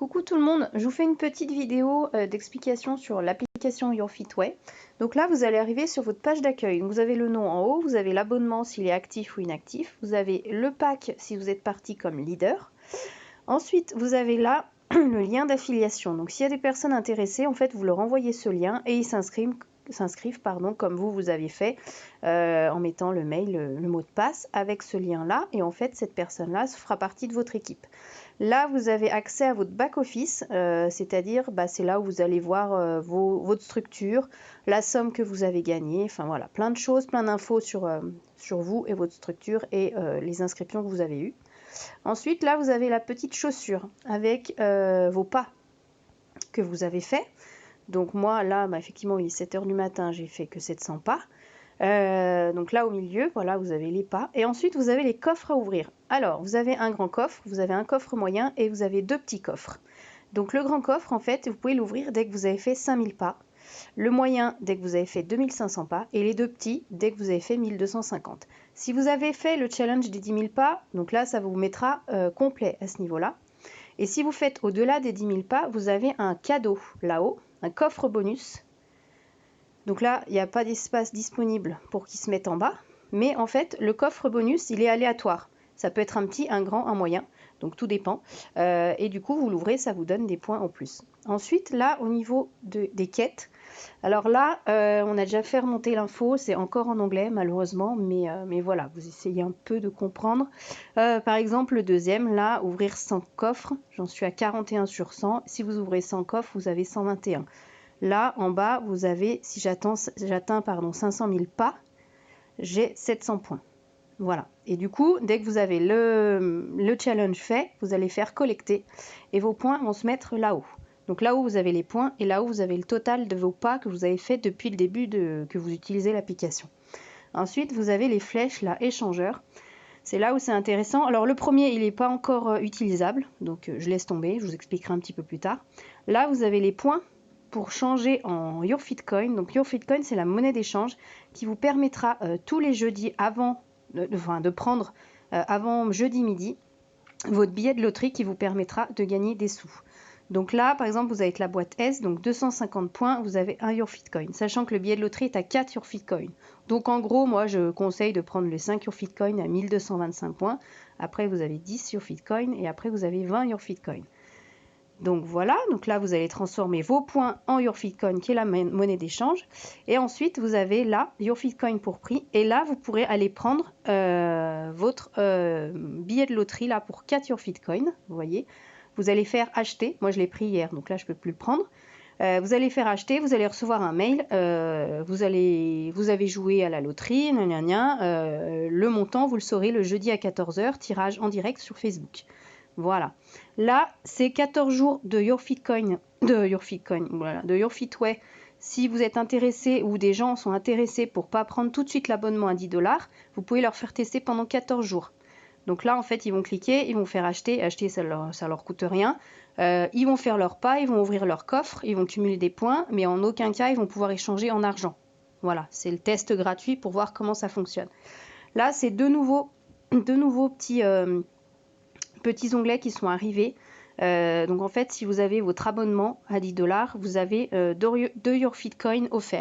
Coucou tout le monde, je vous fais une petite vidéo d'explication sur l'application YourFitWay. Donc là, vous allez arriver sur votre page d'accueil. Vous avez le nom en haut, vous avez l'abonnement s'il est actif ou inactif, vous avez le pack si vous êtes parti comme leader. Ensuite, vous avez là le lien d'affiliation. Donc s'il y a des personnes intéressées, en fait, vous leur envoyez ce lien et ils s'inscrivent comme vous avez fait en mettant le mail, le mot de passe avec ce lien là, et en fait cette personne là fera partie de votre équipe. Là vous avez accès à votre back office, c'est-à-dire c'est là où vous allez voir votre structure, la somme que vous avez gagnée, enfin voilà, plein de choses, plein d'infos sur vous et votre structure et les inscriptions que vous avez eues. Ensuite là vous avez la petite chaussure avec vos pas que vous avez fait. Donc moi là effectivement il est 7 h du matin, j'ai fait que 700 pas. Donc là au milieu, voilà, vous avez les pas. Et ensuite vous avez les coffres à ouvrir. Alors vous avez un grand coffre, vous avez un coffre moyen et vous avez deux petits coffres. Donc le grand coffre, en fait, vous pouvez l'ouvrir dès que vous avez fait 5000 pas. Le moyen dès que vous avez fait 2500 pas. Et les deux petits dès que vous avez fait 1250. Si vous avez fait le challenge des 10 000 pas, donc là ça vous mettra complet à ce niveau-là. Et si vous faites au-delà des 10 000 pas, vous avez un cadeau là-haut, un coffre bonus. Donc là, il n'y a pas d'espace disponible pour qu'il se mette en bas. Mais en fait, le coffre bonus, il est aléatoire. Ça peut être un petit, un grand, un moyen. Donc tout dépend. Et du coup, vous l'ouvrez, ça vous donne des points en plus. Ensuite, là, au niveau des quêtes. Alors là, on a déjà fait remonter l'info. C'est encore en anglais, malheureusement. Mais voilà, vous essayez un peu de comprendre. Par exemple, le deuxième, là, ouvrir 100 coffres. J'en suis à 41 sur 100. Si vous ouvrez 100 coffres, vous avez 121. Là, en bas, vous avez, si j'atteins 500 000 pas, j'ai 700 points. Voilà. Et du coup, dès que vous avez le challenge fait, vous allez faire collecter et vos points vont se mettre là-haut. Donc là où vous avez les points et là où vous avez le total de vos pas que vous avez fait depuis le début que vous utilisez l'application. Ensuite, vous avez les flèches, là, échangeurs. C'est là où c'est intéressant. Alors le premier, il n'est pas encore utilisable, donc je laisse tomber, je vous expliquerai un petit peu plus tard. Là, vous avez les points pour changer en YourFitCoin. Donc YourFitCoin, c'est la monnaie d'échange qui vous permettra tous les jeudis de prendre avant jeudi midi votre billet de loterie qui vous permettra de gagner des sous. Donc là, par exemple, vous avez la boîte S, donc 250 points, vous avez un YourFitCoin, sachant que le billet de loterie est à 4 YourFitCoin. Donc en gros, moi, je conseille de prendre les 5 YourFitCoin à 1225 points. Après, vous avez 10 YourFitCoin et après, vous avez 20 YourFitCoin. Donc voilà, donc là vous allez transformer vos points en YourFitCoin qui est la monnaie d'échange. Et ensuite vous avez là YourFitCoin pour prix. Et là vous pourrez aller prendre votre billet de loterie là pour 4 YourFitCoin. Vous voyez, vous allez faire acheter. Moi je l'ai pris hier donc là je ne peux plus le prendre. Vous allez faire acheter, vous allez recevoir un mail. Vous avez joué à la loterie, le montant vous le saurez le jeudi à 14 h, tirage en direct sur Facebook. Voilà. Là, c'est 14 jours de YourFitCoin, voilà, de YourFitWay. Si vous êtes intéressé ou des gens sont intéressés pour pas prendre tout de suite l'abonnement à 10 $, vous pouvez leur faire tester pendant 14 jours. Donc là, en fait, ils vont cliquer, ils vont faire acheter. Acheter, ça leur coûte rien. Ils vont faire leur pas, ils vont ouvrir leur coffre, ils vont cumuler des points, mais en aucun cas, ils vont pouvoir échanger en argent. Voilà, c'est le test gratuit pour voir comment ça fonctionne. Là, c'est deux nouveaux petits onglets qui sont arrivés. Donc en fait, si vous avez votre abonnement à 10 $, vous avez 2 YourFitCoin offerts.